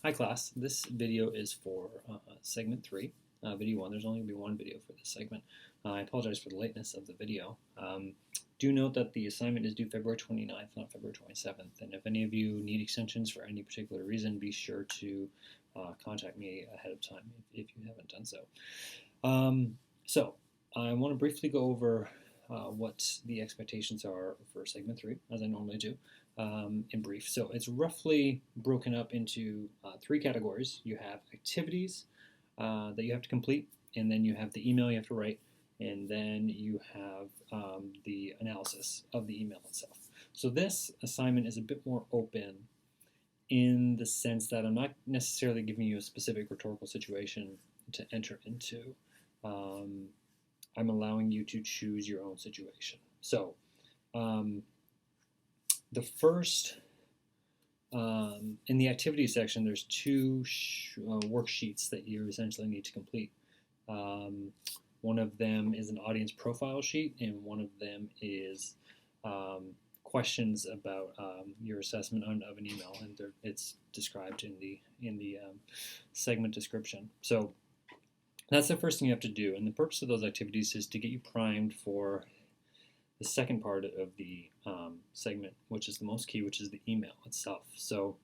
Hi class, this video is for segment 3, video 1. There's only going to be one video for this segment. I apologize for the lateness of the video. Do note that the assignment is due February 29th, not February 27th, and if any of you need extensions for any particular reason, be sure to contact me ahead of time if you haven't done so. So I want to briefly go over what the expectations are for segment 3, as I normally do. In brief. So it's roughly broken up into 3 categories. You have activities that you have to complete, and then you have the email you have to write, and then you have the analysis of the email itself. So this assignment is a bit more open in the sense that I'm not necessarily giving you a specific rhetorical situation to enter into. I'm allowing you to choose your own situation. So the first, in the activity section, there's 2 worksheets that you essentially need to complete. One of them is an audience profile sheet, and one of them is questions about your assessment of an email, and it's described in the segment description. So that's the first thing you have to do, and the purpose of those activities is to get you primed for the second part of the segment, which is the most key, which is the email itself. So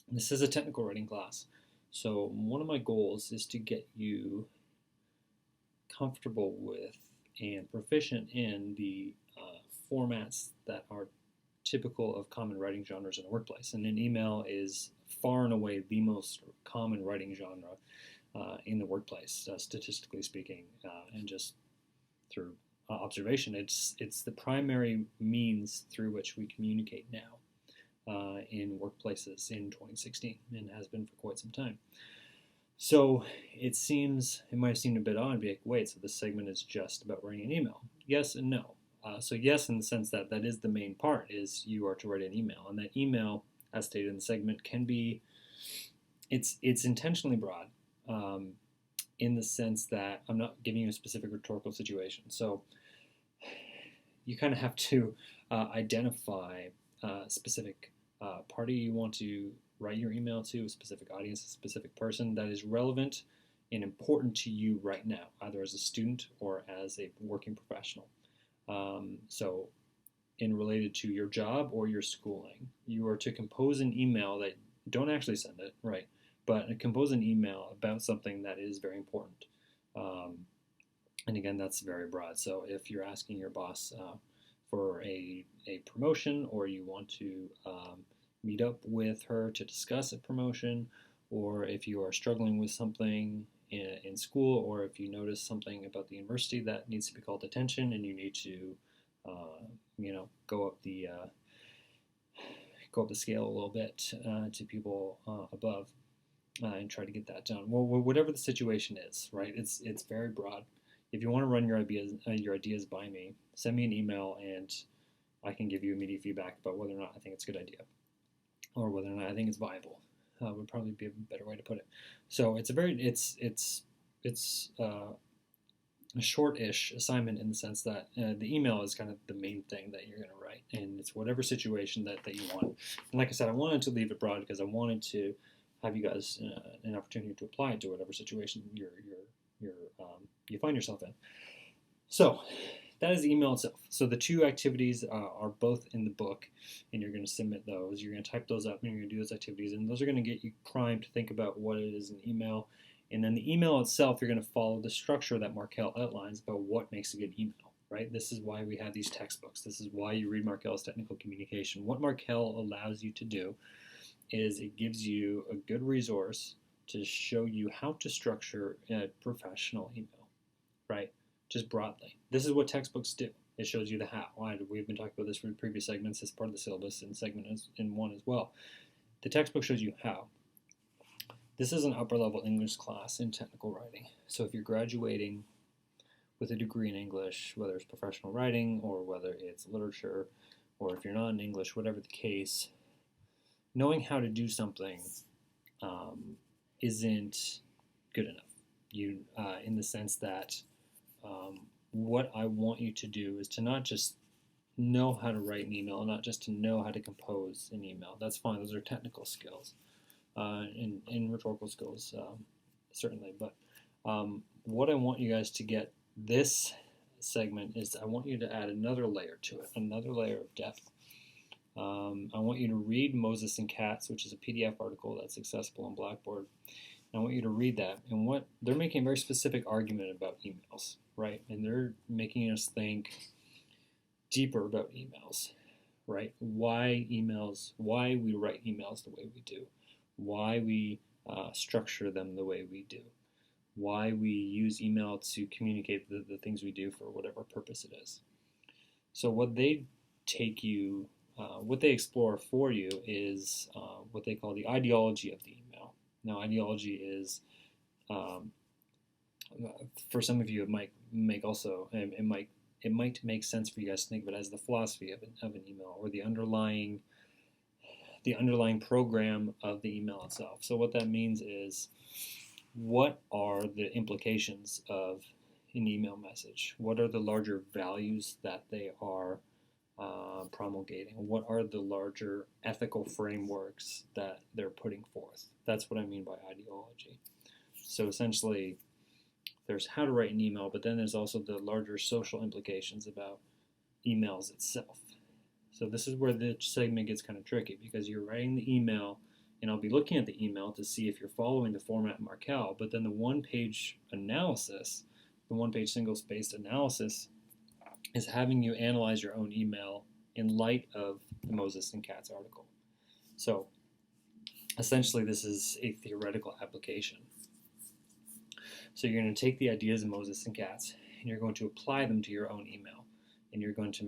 this is a technical writing class. So one of my goals is to get you comfortable with and proficient in the formats that are typical of common writing genres in a workplace. And an email is far and away the most common writing genre in the workplace, statistically speaking, and just through observation. It's the primary means through which we communicate now in workplaces in 2016, and has been for quite some time. So it might seem a bit odd, be like, wait, so this segment is just about writing an email? Yes and no. So yes, in the sense that that is the main part, is you are to write an email, and that email, as stated in the segment, can be, it's intentionally broad. In the sense that I'm not giving you a specific rhetorical situation. So you kind of have to identify a specific party you want to write your email to, a specific audience, a specific person that is relevant and important to you right now, either as a student or as a working professional. So in related to your job or your schooling, you are to compose an email that, don't actually send it, right? But compose an email about something that is very important. And again, that's very broad. So if you're asking your boss for a promotion, or you want to meet up with her to discuss a promotion, or if you are struggling with something in school, or if you notice something about the university that needs to be called attention and you need to, go up the scale a little bit to people above. And try to get that done. Well, whatever the situation is, right? It's very broad. If you want to run your ideas by me, send me an email, and I can give you immediate feedback about whether or not I think it's a good idea, or whether or not I think it's viable. Would probably be a better way to put it. So it's a short-ish assignment in the sense that the email is kind of the main thing that you're going to write, and it's whatever situation that you want. And like I said, I wanted to leave it broad because I wanted to have you guys an opportunity to apply it to whatever situation you find yourself in. So that is the email itself. So the 2 activities are both in the book, and you're going to submit those. You're going to type those up, and you're going to do those activities, and those are going to get you primed to think about what it is in email. And then the email itself, you're going to follow the structure that Markel outlines about what makes a good email. Right? This is why we have these textbooks. This is why you read Markel's Technical Communication. What Markel allows you to do is it gives you a good resource to show you how to structure a professional email, right? Just broadly. This is what textbooks do. It shows you the how. We've been talking about this from previous segments as part of the syllabus in segment in 1 as well. The textbook shows you how. This is an upper level English class in technical writing. So if you're graduating with a degree in English, whether it's professional writing or whether it's literature, or if you're not in English, whatever the case, knowing how to do something isn't good enough. In the sense that what I want you to do is to not just know how to write an email, not just to know how to compose an email. That's fine. Those are technical skills. in rhetorical skills, certainly. But what I want you guys to get this segment is I want you to add another layer to it, another layer of depth. I want you to read Moses and Cats, which is a PDF article that's accessible on Blackboard. I want you to read that, and what they're making a very specific argument about emails, right? And they're making us think deeper about emails, right? Why emails? Why we write emails the way we do? Why we structure them the way we do? Why we use email to communicate the things we do for whatever purpose it is. So what they what they explore for you is what they call the ideology of the email. Now, ideology is, for some of you, it might make sense for you guys to think of it as the philosophy of an email, or the underlying program of the email itself. So what that means is, what are the implications of an email message? What are the larger values that they are promulgating? What are the larger ethical frameworks that they're putting forth? That's what I mean by ideology. So essentially, there's how to write an email, but then there's also the larger social implications about emails itself. So this is where the segment gets kind of tricky, because you're writing the email, and I'll be looking at the email to see if you're following the format Markel, but then the one-page analysis, the one-page single-spaced analysis, is having you analyze your own email in light of the Moses and Cats article. So essentially, this is a theoretical application. So you're going to take the ideas of Moses and Cats, and you're going to apply them to your own email, and you're going to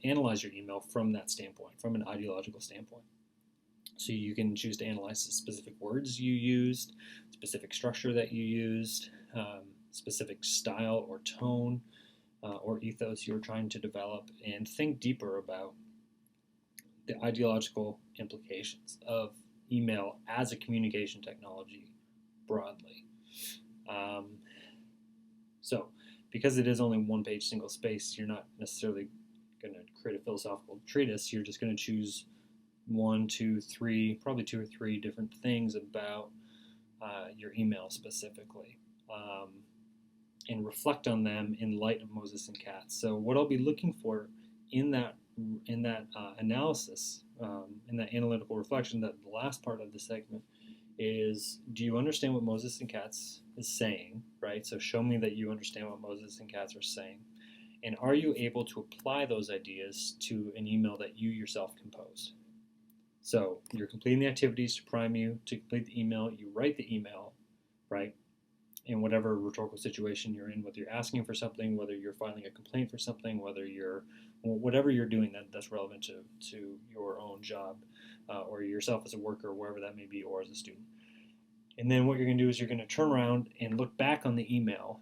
analyze your email from that standpoint, from an ideological standpoint. So you can choose to analyze the specific words you used, specific structure that you used, specific style or tone, or ethos you're trying to develop, and think deeper about the ideological implications of email as a communication technology broadly. So because it is only one-page single space, you're not necessarily going to create a philosophical treatise. You're just going to choose probably two or three different things about your email specifically, and reflect on them in light of Moses and Cats. So what I'll be looking for in that analysis, in that analytical reflection, that the last part of the segment, is, do you understand what Moses and Cats is saying, right? So show me that you understand what Moses and Cats are saying. And are you able to apply those ideas to an email that you yourself composed? So you're completing the activities to prime you to complete the email. You write the email, right? In whatever rhetorical situation you're in, whether you're asking for something, whether you're filing a complaint for something, whatever you're doing that's relevant to your own job, or yourself as a worker, wherever that may be, or as a student. And then what you're going to do is you're going to turn around and look back on the email.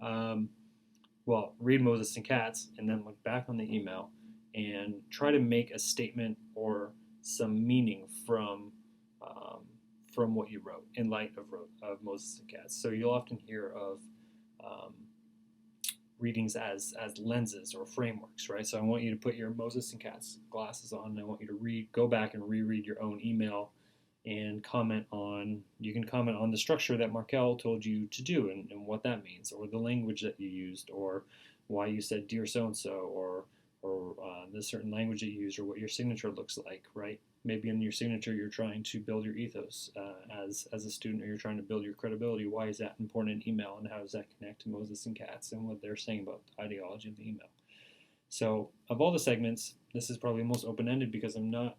Read Moses and Cats, and then look back on the email and try to make a statement or some meaning from what you wrote in light of Moses and Cats. So you'll often hear of readings as lenses or frameworks, right? So I want you to put your Moses and Cats glasses on, and I want you to go back and reread your own email and you can comment on the structure that Markel told you to do and what that means, or the language that you used, or why you said dear so-and-so, or the certain language that you used, or what your signature looks like, right? Maybe in your signature you're trying to build your ethos as a student, or you're trying to build your credibility. Why is that important in email, and how does that connect to Moses and Cats and what they're saying about the ideology of the email? So of all the segments, this is probably the most open-ended, because I'm not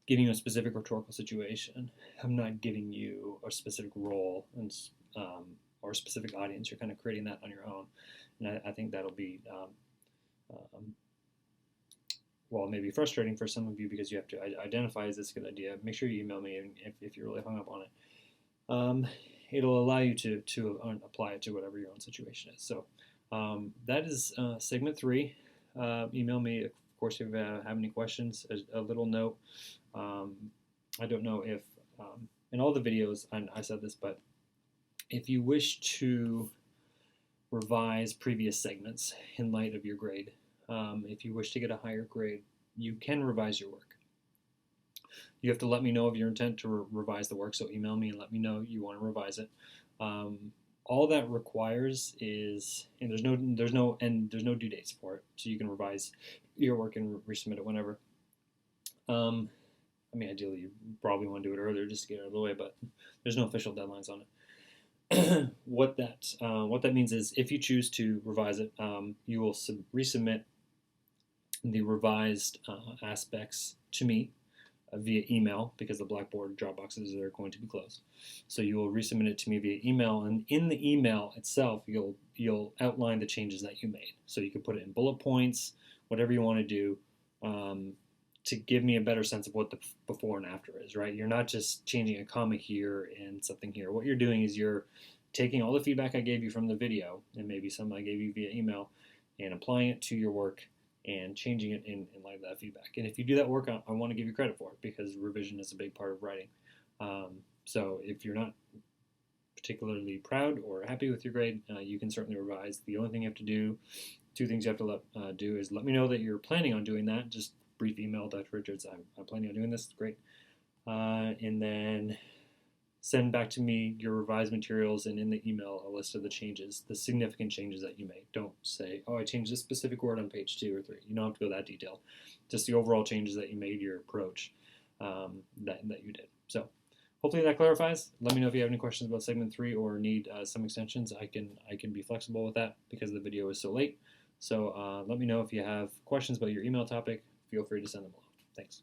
giving you a specific rhetorical situation. I'm not giving you a specific role or a specific audience. You're kind of creating that on your own. And I think that'll be maybe frustrating for some of you, because you have to identify, is this a good idea? Make sure you email me if you're really hung up on it. It'll allow you to apply it to whatever your own situation is. So that is segment 3. Email me, of course, if you have any questions. A little note. I don't know if in all the videos I said this, but if you wish to revise previous segments in light of your grade, if you wish to get a higher grade, you can revise your work. You have to let me know of your intent to revise the work, so email me and let me know you want to revise it. All that requires is, and there's no due dates for it, so you can revise your work and resubmit it whenever. I mean, ideally, you probably want to do it earlier just to get it out of the way, but there's no official deadlines on it. What that means is, if you choose to revise it, you will resubmit the revised aspects to me via email, because the Blackboard Dropboxes are going to be closed. So you will resubmit it to me via email, and in the email itself, you'll outline the changes that you made. So you can put it in bullet points, whatever you want to do, to give me a better sense of what the before and after is, right? You're not just changing a comma here and something here. What you're doing is you're taking all the feedback I gave you from the video, and maybe some I gave you via email, and applying it to your work and changing it in light of that feedback. And if you do that work, I want to give you credit for it, because revision is a big part of writing. So if you're not particularly proud or happy with your grade, you can certainly revise. The only thing you have to do, two things you have to do, is let me know that you're planning on doing that. Just brief email, Dr. Richards, I'm planning on doing this. Great. And then send back to me your revised materials, and in the email a list of the changes, the significant changes that you made. Don't say, oh, I changed this specific word on page 2 or 3. You don't have to go that detailed. Just the overall changes that you made, your approach that you did. So hopefully that clarifies. Let me know if you have any questions about segment 3 or need some extensions. I can be flexible with that because the video is so late. So let me know if you have questions about your email topic. Feel free to send them along. Thanks.